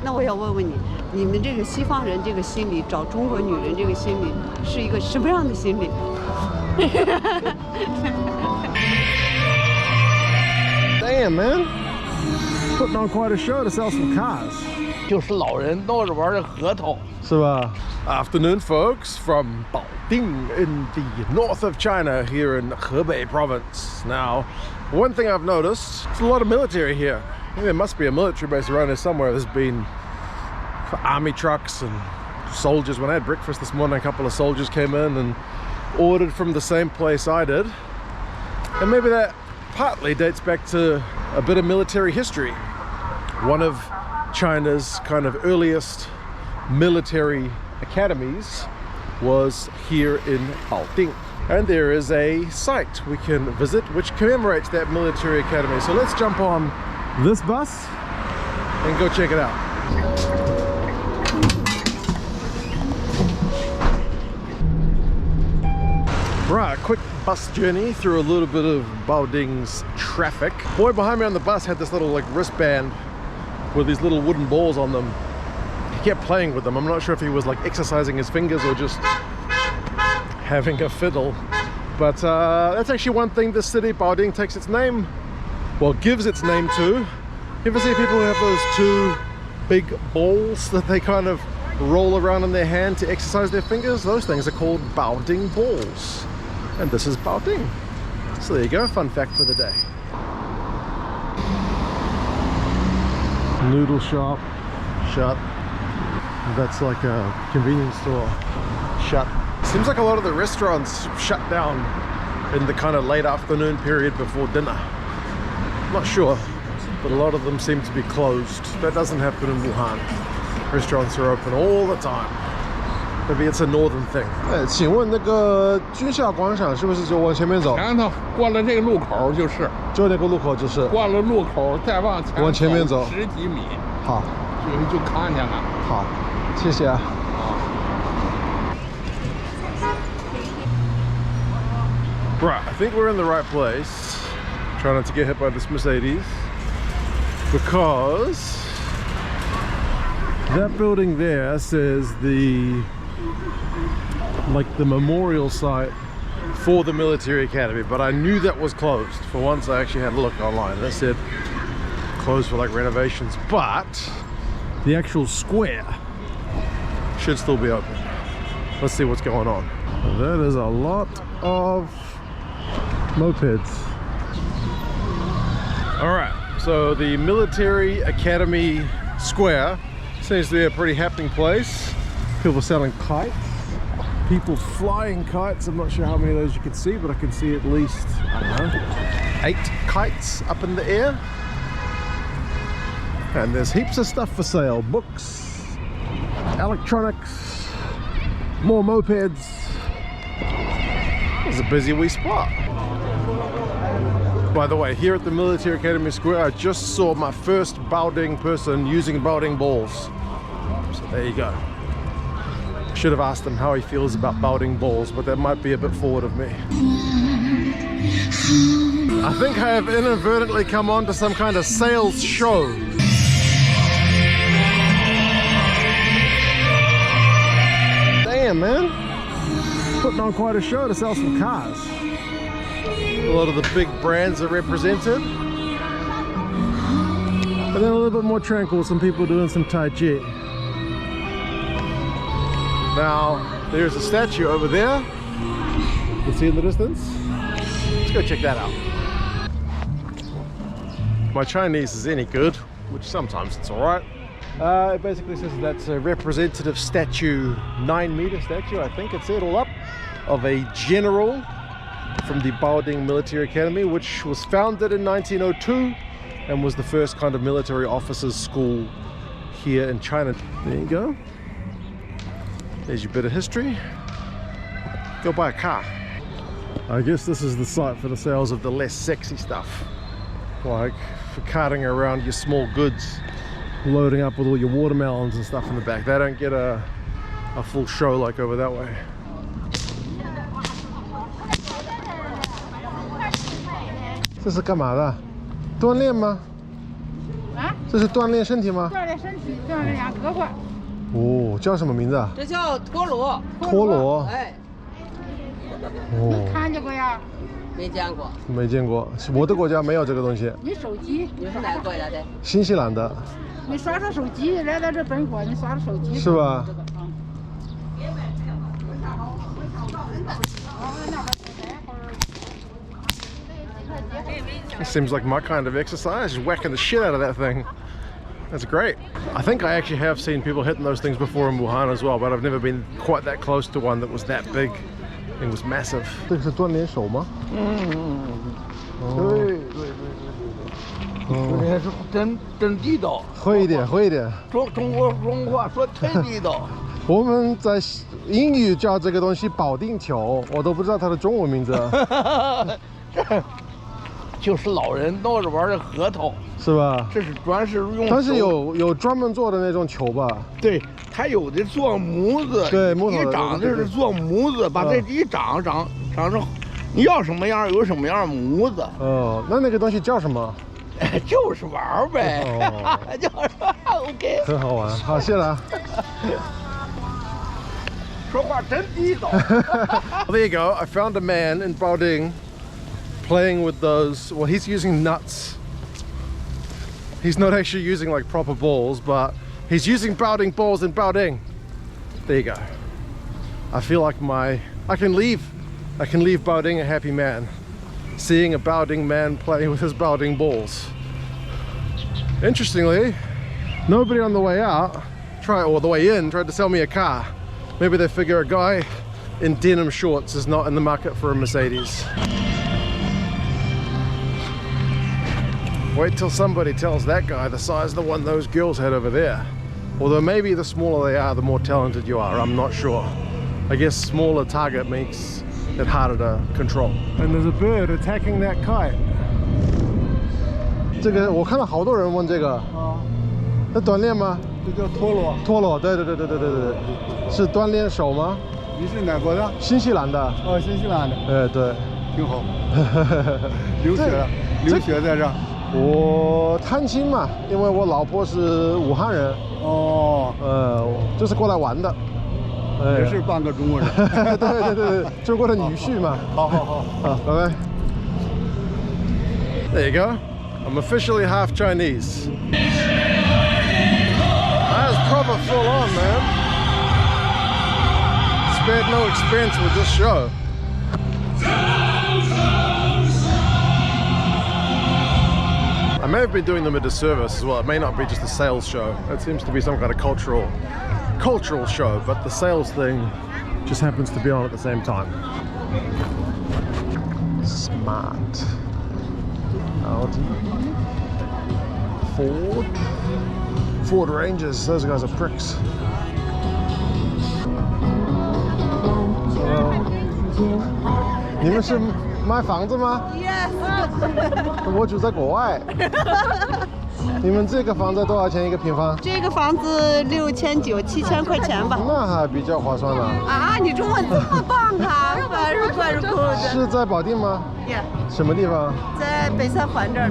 那我要问问你，你们这个西方人这个心理，找中国女人这个心理，是一个什么样的心理？Damn, man. Putting on quite a show to sell some cars. 就是老人都是玩这核桃。是吧? Afternoon, folks, from Baoding in the north of China here in Hebei province. Now, one thing I've noticed, there's a lot of military here. I think there must be a military base around here somewhere. There's been army trucks and soldiers. When I had breakfast this morning, a couple of soldiers came in and ordered from the same place I did. And maybe that partly dates back to a bit of military history. One of China's kind of earliest military academies was here in Baoding. And there is a site we can visit which commemorates that military academy. So let's jump on this bus and go check it out. Right, quick bus journey through a little bit of Baoding's traffic. Boy behind me on the bus had this little like wristband with these little wooden balls on them. He kept playing with them. I'm not sure if he was like exercising his fingers or just having a fiddle. But that's actually one thing this city, Baoding, takes its name, well, gives its name to. You ever see people who have those two big balls that they kind of roll around in their hand to exercise their fingers? Those things are called Baoding balls. And this is Baoding. So there you go, fun fact for the day. Noodle shop, shut. That's like a convenience store, shut. Seems like a lot of the restaurants shut down in the kind of late afternoon period before dinner. Not sure, but a lot of them seem to be closed. That doesn't happen in Wuhan. Restaurants are open all the time. Maybe it's a northern thing. 请问那个军校广场是不是就往前面走？前头过了这个路口就是。就那个路口就是。过了路口再往前面走10几米。好。就看见了。好，谢谢啊。Right, I think we're in the right place. Try not to get hit by this Mercedes. Because that building there says the memorial site for the military academy, but I knew that was closed. For once I actually had a look online. They said closed for like renovations, but the actual square should still be open. Let's see what's going on. That is a lot of mopeds. All right, so the military academy square seems to be a pretty happening place. People selling kites, people flying kites. I'm not sure how many of those you can see, but I can see at least, I don't know, 8 kites up in the air. And there's heaps of stuff for sale. Books, electronics, more mopeds. It's a busy wee spot. By the way, here at the Military Academy Square, I just saw my first Baoding person using Baoding balls. So there you go. I should have asked him how he feels about Baoding balls, but that might be a bit forward of me. I think I have inadvertently come on to some kind of sales show. Damn, man. Putting on quite a show to sell some cars. A lot of the big brands are represented. And then a little bit more tranquil, some people doing some Tai Chi. Now, there's a statue over there. You can see in the distance. Let's go check that out. My Chinese is any good, which sometimes it's alright. It basically says that's a representative statue, 9-meter statue, I think it said all up, of a general from the Baoding Military Academy, which was founded in 1902 and was the first kind of military officers school here in China. There you go. There's your bit of history. Go buy a car. I guess this is the site for the sales of the less sexy stuff, like for carting around your small goods, loading up with all your watermelons and stuff in the back. They don't get a full show like over that way. 这是干嘛的？锻炼吗？啊？这是锻炼身体吗？锻炼身体，锻炼俩胳膊。哦，叫什么名字啊？这叫陀螺。陀螺。哎，哦，看见过呀？没见过。没见过，我的国家没有这个东西。你手机，你是哪个国家的？新西兰的。你刷刷手机，来到这本国，你刷刷手机。是吧？ It seems like my kind of exercise, just whacking the shit out of that thing. That's great. I think I actually have seen people hitting those things before in Wuhan as well, but I've never been quite that close to one that was that big. It was massive. 这是锻炼手吗？对，这是真地道。会一点，会一点。中国话说太地道。我们在英语叫这个东西保定球，我都不知道它的中文名字。就是老人闹着玩的核桃，是吧？这是专是用。但是有专门做的那种球吧？对，它有的做模子，对，木头一长就是做模子，把这一长成，你要什么样有什么样模子。哦，那个东西叫什么？就是玩呗，就是 OK。很好玩，好，谢了。说话真地道。There you go. I found a man in Baoding playing with those. Well, he's using nuts. He's not actually using like proper balls, but he's using Baoding balls in Baoding. There you go. I feel like I can leave Baoding a happy man, seeing a Baoding man playing with his Baoding balls. Interestingly, nobody on the way out or the way in tried to sell me a car. Maybe they figure a guy in denim shorts is not in the market for a Mercedes. Wait till somebody tells that guy the size of the one those girls had over there. Although maybe the smaller they are, the more talented you are. I'm not sure. I guess smaller target makes it harder to control. And there's a bird attacking that kite. 这个我看到好多人问这个。那锻炼吗？这叫陀螺。陀螺，对，是锻炼手吗？你是哪国的？新西兰的。哦，新西兰的。对。挺好。留学在这儿。我探亲嘛，因为我老婆是武汉人。哦。就是过来玩的。也是半个中国人。对，中国的女婿嘛。好。好，拜拜。There you go. I'm officially half Chinese. That's proper full on, man. Spared no expense with this show. I may have been doing them a disservice as well. It may not be just a sales show. It seems to be some kind of cultural show, but the sales thing just happens to be on at the same time. Smart. Audi. Ford Rangers, those guys are pricks. Hello. 你们是卖房子吗 ？Yes。我住在国外。你们这个房子多少钱一个平方？这个房子6900、7000块钱吧。那还比较划算了。啊，你中文这么棒啊！怪入口的。是在保定吗？ Yeah。什么地方？在北三环这儿，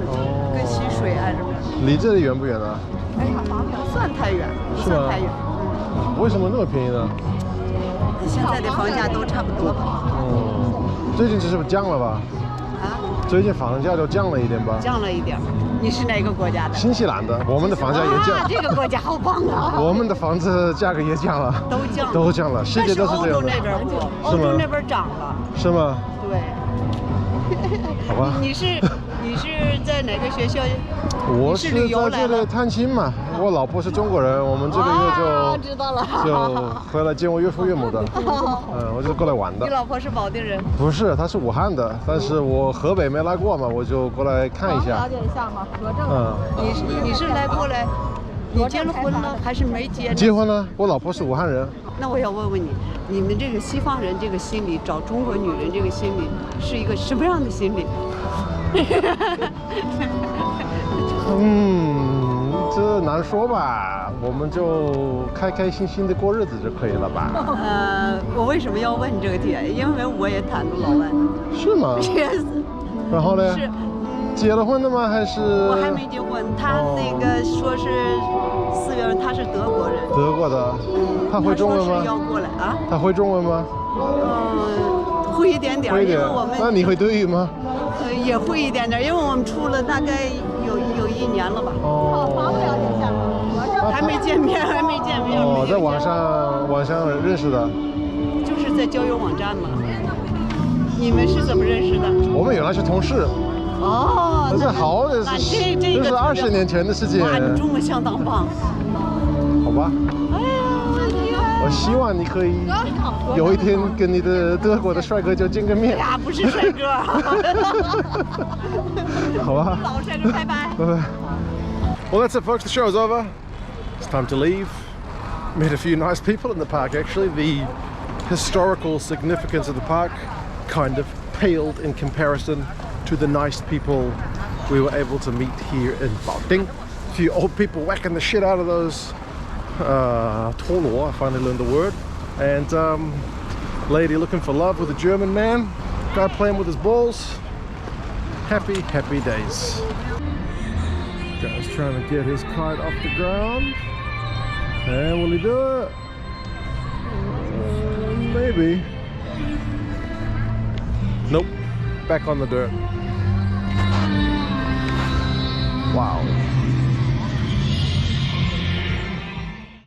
跟溪水挨着。离这里远不远啊？哎呀，不算太远，不算太远。为什么那么便宜呢？现在的房价都差不多吧。最近是不是降了吧？啊？最近房价就降了一点吧？降了一点。你是哪个国家的？新西兰的，我们的房价也降。这个国家好棒啊！我们的房子价格也降了。都降了，世界都是这样的。欧洲那边不，欧洲那边涨了。是吗？对。好吧。你是在哪个学校？我是在这里探亲嘛，我老婆是中国人，我们这个月知道了，就回来见我岳父岳母的。我就是过来玩的。你老婆是保定人？不是，她是武汉的，但是我河北没来过嘛，我就过来看一下。了解一下嘛，核证。你是来过来？你结了婚了还是没结？结婚了，我老婆是武汉人。那我要问问你，你们这个西方人这个心理，找中国女人这个心理，是一个什么样的心理？这难说吧，我们就开开心心的过日子就可以了吧？我为什么要问这个题？因为我也谈过老外。是吗？ Yes。然后呢？是，结了婚的吗？还是？我还没结婚，他那个说是4月份，他是德国人。德国的，他会中文吗？他说是要过来啊？他会中文吗？会一点点，会一点。因为我们那你会德语吗？也会一点点，因为我们出了大概有1年了吧。哦。还没见面，还没见面。哦，在网上认识的。就是在交友网站嘛。你们是怎么认识的？我们原来是同事。哦，那是好的，这是20年前的事情。哇，你中文相当棒。好吧。哎呀，我希望你可以有一天跟你的德国的帅哥就见个面。呀，不是帅哥。好吧。老帅哥，拜拜。拜拜。Well, that's it, folks. The show's over. It's time to leave. Met a few nice people in the park. Actually, the historical significance of the park kind of paled in comparison to the nice people we were able to meet here in Baoding. A few old people whacking the shit out of those tolo, I finally learned the word. And lady looking for love with a German man. Guy playing with his balls. Happy, happy days. Guy's trying to get his kite off the ground. And will he do it? Maybe. Nope. Back on the dirt. Wow.